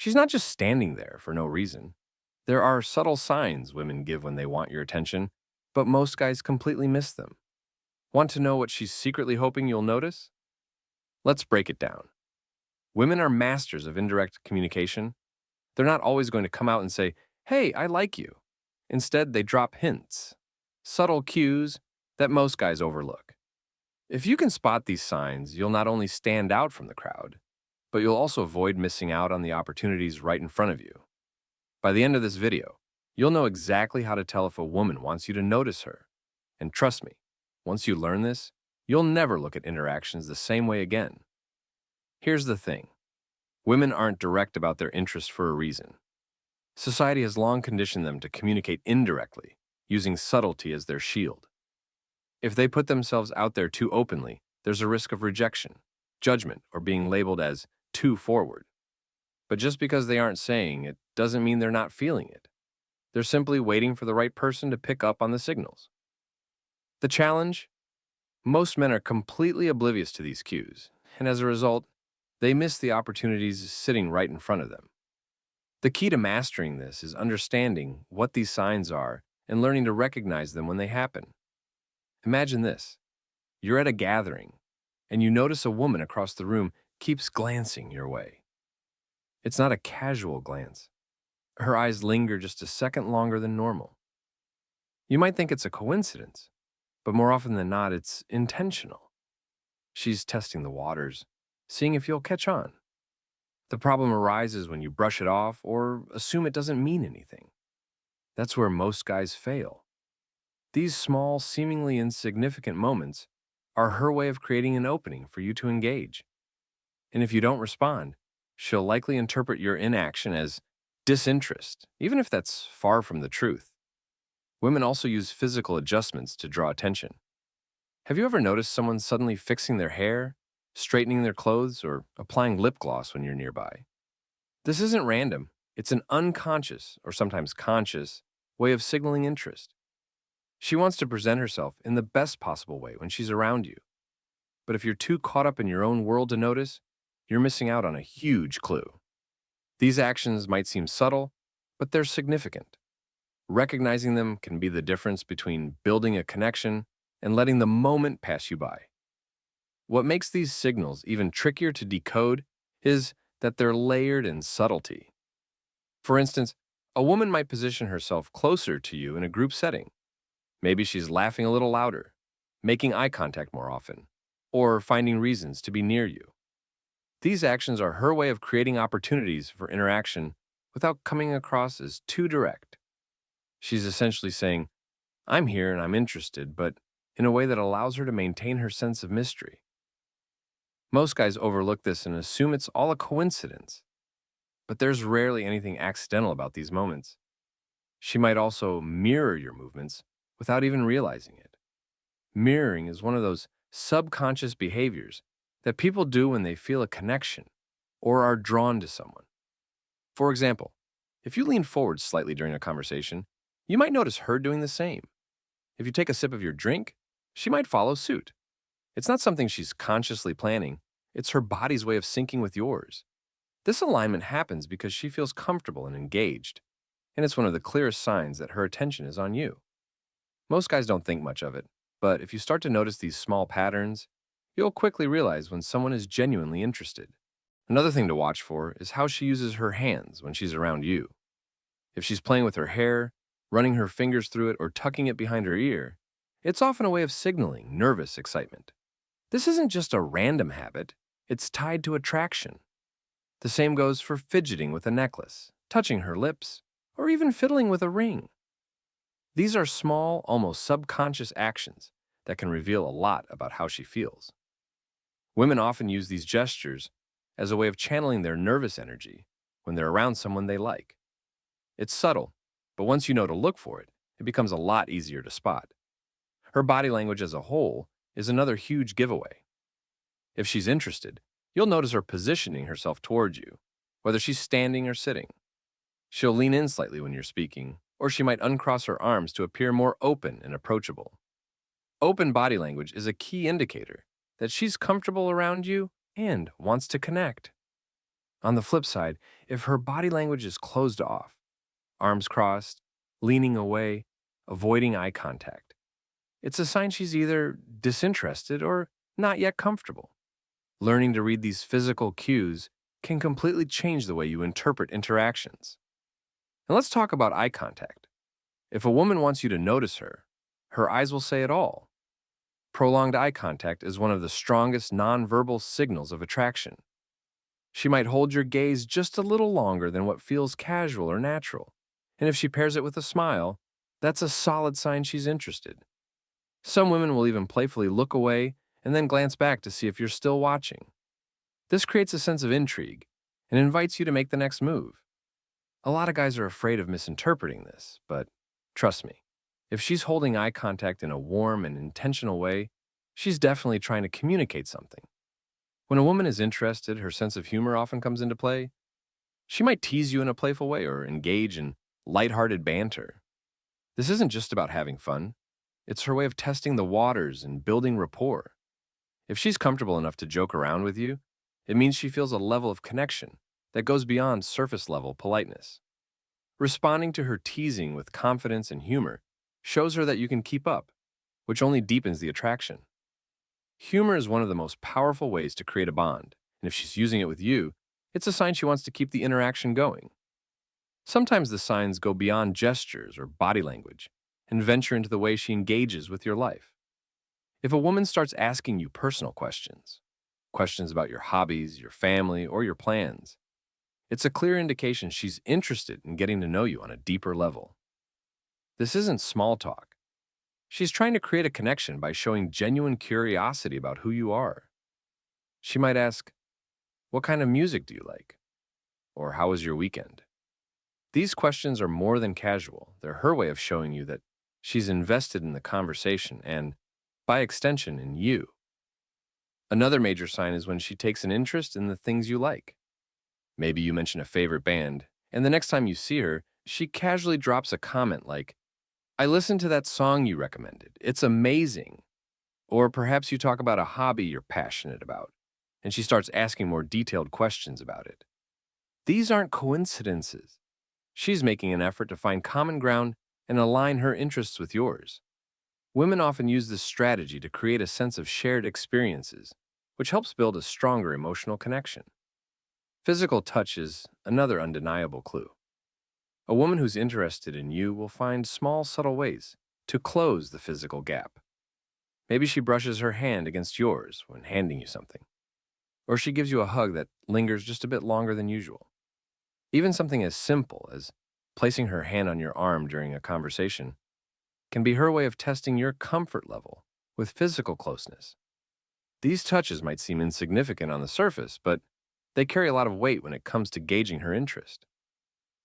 She's not just standing there for no reason. There are subtle signs women give when they want your attention, but most guys completely miss them. Want to know what she's secretly hoping you'll notice? Let's break it down. Women are masters of indirect communication. They're not always going to come out and say, "Hey, I like you." Instead, they drop hints, subtle cues that most guys overlook. If you can spot these signs, you'll not only stand out from the crowd, but you'll also avoid missing out on the opportunities right in front of you. By the end of this video, you'll know exactly how to tell if a woman wants you to notice her. And trust me, once you learn this, you'll never look at interactions the same way again. Here's the thing. Women aren't direct about their interest for a reason. Society has long conditioned them to communicate indirectly, using subtlety as their shield. If they put themselves out there too openly, there's a risk of rejection, judgment, or being labeled as too forward. But just because they aren't saying it doesn't mean they're not feeling it. They're simply waiting for the right person to pick up on the signals. The challenge? Most men are completely oblivious to these cues, and as a result, they miss the opportunities sitting right in front of them. The key to mastering this is understanding what these signs are and learning to recognize them when they happen. Imagine this. You're at a gathering, and you notice a woman across the room keeps glancing your way. It's not a casual glance. Her eyes linger just a second longer than normal. You might think it's a coincidence, but more often than not, it's intentional. She's testing the waters, seeing if you'll catch on. The problem arises when you brush it off or assume it doesn't mean anything. That's where most guys fail. These small, seemingly insignificant moments are her way of creating an opening for you to engage. And if you don't respond, she'll likely interpret your inaction as disinterest, even if that's far from the truth. Women also use physical adjustments to draw attention. Have you ever noticed someone suddenly fixing their hair, straightening their clothes, or applying lip gloss when you're nearby? This isn't random. It's an unconscious, or sometimes conscious, way of signaling interest. She wants to present herself in the best possible way when she's around you. But if you're too caught up in your own world to notice, you're missing out on a huge clue. These actions might seem subtle, but they're significant. Recognizing them can be the difference between building a connection and letting the moment pass you by. What makes these signals even trickier to decode is that they're layered in subtlety. For instance, a woman might position herself closer to you in a group setting. Maybe she's laughing a little louder, making eye contact more often, or finding reasons to be near you. These actions are her way of creating opportunities for interaction without coming across as too direct. She's essentially saying, "I'm here and I'm interested," but in a way that allows her to maintain her sense of mystery. Most guys overlook this and assume it's all a coincidence. But there's rarely anything accidental about these moments. She might also mirror your movements without even realizing it. Mirroring is one of those subconscious behaviors that people do when they feel a connection or are drawn to someone. For example, if you lean forward slightly during a conversation, you might notice her doing the same. If you take a sip of your drink, she might follow suit. It's not something she's consciously planning, it's her body's way of syncing with yours. This alignment happens because she feels comfortable and engaged, and it's one of the clearest signs that her attention is on you. Most guys don't think much of it, but if you start to notice these small patterns, you'll quickly realize when someone is genuinely interested. Another thing to watch for is how she uses her hands when she's around you. If she's playing with her hair, running her fingers through it, or tucking it behind her ear, it's often a way of signaling nervous excitement. This isn't just a random habit, it's tied to attraction. The same goes for fidgeting with a necklace, touching her lips, or even fiddling with a ring. These are small, almost subconscious actions that can reveal a lot about how she feels. Women often use these gestures as a way of channeling their nervous energy when they're around someone they like. It's subtle, but once you know to look for it, it becomes a lot easier to spot. Her body language as a whole is another huge giveaway. If she's interested, you'll notice her positioning herself towards you, whether she's standing or sitting. She'll lean in slightly when you're speaking, or she might uncross her arms to appear more open and approachable. Open body language is a key indicator that she's comfortable around you and wants to connect. On the flip side, if her body language is closed off, arms crossed, leaning away, avoiding eye contact, it's a sign she's either disinterested or not yet comfortable. Learning to read these physical cues can completely change the way you interpret interactions. And let's talk about eye contact. If a woman wants you to notice her, her eyes will say it all. Prolonged eye contact is one of the strongest nonverbal signals of attraction. She might hold your gaze just a little longer than what feels casual or natural. And if she pairs it with a smile, that's a solid sign she's interested. Some women will even playfully look away and then glance back to see if you're still watching. This creates a sense of intrigue and invites you to make the next move. A lot of guys are afraid of misinterpreting this, but trust me, if she's holding eye contact in a warm and intentional way, she's definitely trying to communicate something. When a woman is interested, her sense of humor often comes into play. She might tease you in a playful way or engage in lighthearted banter. This isn't just about having fun. It's her way of testing the waters and building rapport. If she's comfortable enough to joke around with you, it means she feels a level of connection that goes beyond surface-level politeness. Responding to her teasing with confidence and humor shows her that you can keep up, which only deepens the attraction. Humor is one of the most powerful ways to create a bond, and if she's using it with you, it's a sign she wants to keep the interaction going. Sometimes the signs go beyond gestures or body language and venture into the way she engages with your life. If a woman starts asking you personal questions, questions about your hobbies, your family, or your plans, it's a clear indication she's interested in getting to know you on a deeper level. This isn't small talk. She's trying to create a connection by showing genuine curiosity about who you are. She might ask, "What kind of music do you like?" Or "How was your weekend?" These questions are more than casual. They're her way of showing you that she's invested in the conversation and, by extension, in you. Another major sign is when she takes an interest in the things you like. Maybe you mention a favorite band, and the next time you see her, she casually drops a comment like, "I listened to that song you recommended. It's amazing." Or perhaps you talk about a hobby you're passionate about, and she starts asking more detailed questions about it. These aren't coincidences. She's making an effort to find common ground and align her interests with yours. Women often use this strategy to create a sense of shared experiences, which helps build a stronger emotional connection. Physical touch is another undeniable clue. A woman who's interested in you will find small, subtle ways to close the physical gap. Maybe she brushes her hand against yours when handing you something, or she gives you a hug that lingers just a bit longer than usual. Even something as simple as placing her hand on your arm during a conversation can be her way of testing your comfort level with physical closeness. These touches might seem insignificant on the surface, but they carry a lot of weight when it comes to gauging her interest.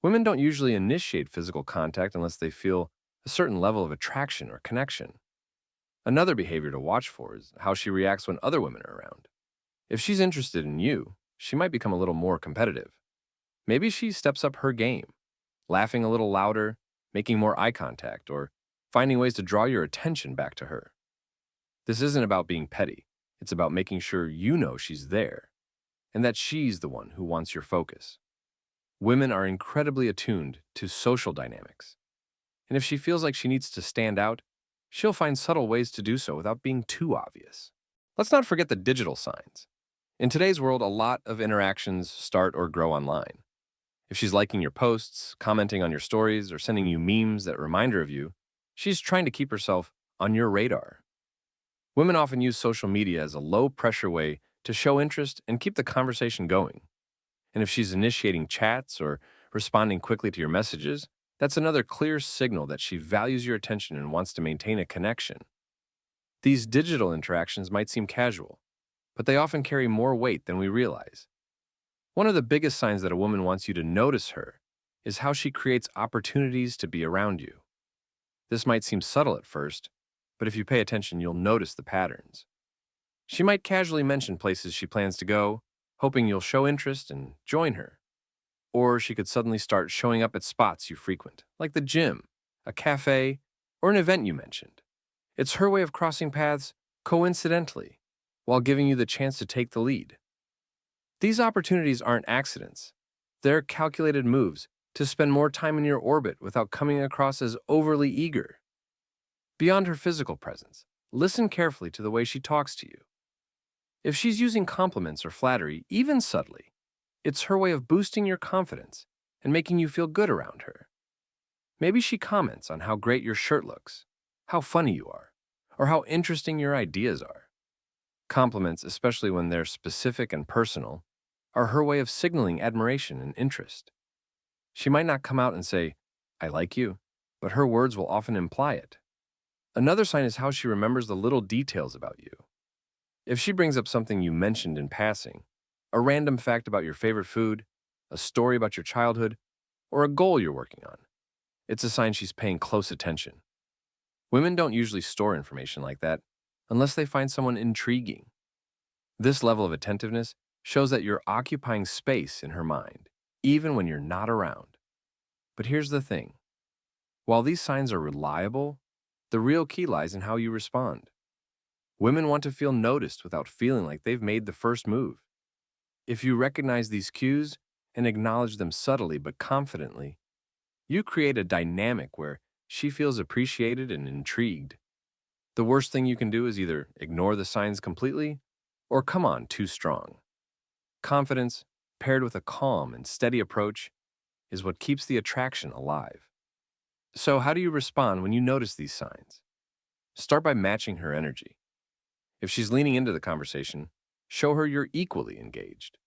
Women don't usually initiate physical contact unless they feel a certain level of attraction or connection. Another behavior to watch for is how she reacts when other women are around. If she's interested in you, she might become a little more competitive. Maybe she steps up her game, laughing a little louder, making more eye contact, or finding ways to draw your attention back to her. This isn't about being petty. It's about making sure you know she's there and that she's the one who wants your focus. Women are incredibly attuned to social dynamics, and if she feels like she needs to stand out, she'll find subtle ways to do so without being too obvious. Let's not forget the digital signs. In today's world, a lot of interactions start or grow online. If she's liking your posts, commenting on your stories, or sending you memes that remind her of you, she's trying to keep herself on your radar. Women often use social media as a low-pressure way to show interest and keep the conversation going. And if she's initiating chats or responding quickly to your messages, that's another clear signal that she values your attention and wants to maintain a connection. These digital interactions might seem casual, but they often carry more weight than we realize. One of the biggest signs that a woman wants you to notice her is how she creates opportunities to be around you. This might seem subtle at first, but if you pay attention, you'll notice the patterns. She might casually mention places she plans to go, hoping you'll show interest and join her. Or she could suddenly start showing up at spots you frequent, like the gym, a cafe, or an event you mentioned. It's her way of crossing paths coincidentally, while giving you the chance to take the lead. These opportunities aren't accidents. They're calculated moves to spend more time in your orbit without coming across as overly eager. Beyond her physical presence, listen carefully to the way she talks to you. If she's using compliments or flattery, even subtly, it's her way of boosting your confidence and making you feel good around her. Maybe she comments on how great your shirt looks, how funny you are, or how interesting your ideas are. Compliments, especially when they're specific and personal, are her way of signaling admiration and interest. She might not come out and say, "I like you," but her words will often imply it. Another sign is how she remembers the little details about you. If she brings up something you mentioned in passing, a random fact about your favorite food, a story about your childhood, or a goal you're working on, it's a sign she's paying close attention. Women don't usually store information like that unless they find someone intriguing. This level of attentiveness shows that you're occupying space in her mind, even when you're not around. But here's the thing. While these signs are reliable, the real key lies in how you respond. Women want to feel noticed without feeling like they've made the first move. If you recognize these cues and acknowledge them subtly but confidently, you create a dynamic where she feels appreciated and intrigued. The worst thing you can do is either ignore the signs completely or come on too strong. Confidence, paired with a calm and steady approach, is what keeps the attraction alive. So, how do you respond when you notice these signs? Start by matching her energy. If she's leaning into the conversation, show her you're equally engaged.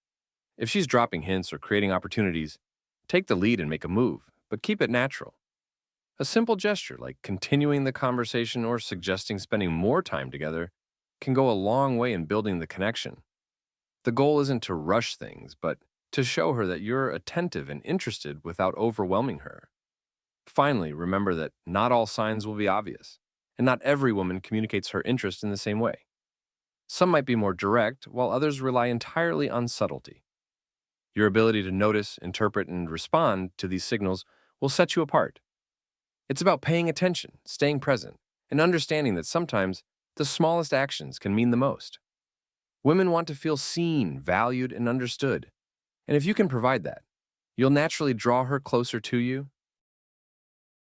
If she's dropping hints or creating opportunities, take the lead and make a move, but keep it natural. A simple gesture like continuing the conversation or suggesting spending more time together can go a long way in building the connection. The goal isn't to rush things, but to show her that you're attentive and interested without overwhelming her. Finally, remember that not all signs will be obvious, and not every woman communicates her interest in the same way. Some might be more direct, while others rely entirely on subtlety. Your ability to notice, interpret, and respond to these signals will set you apart. It's about paying attention, staying present, and understanding that sometimes the smallest actions can mean the most. Women want to feel seen, valued, and understood. And if you can provide that, you'll naturally draw her closer to you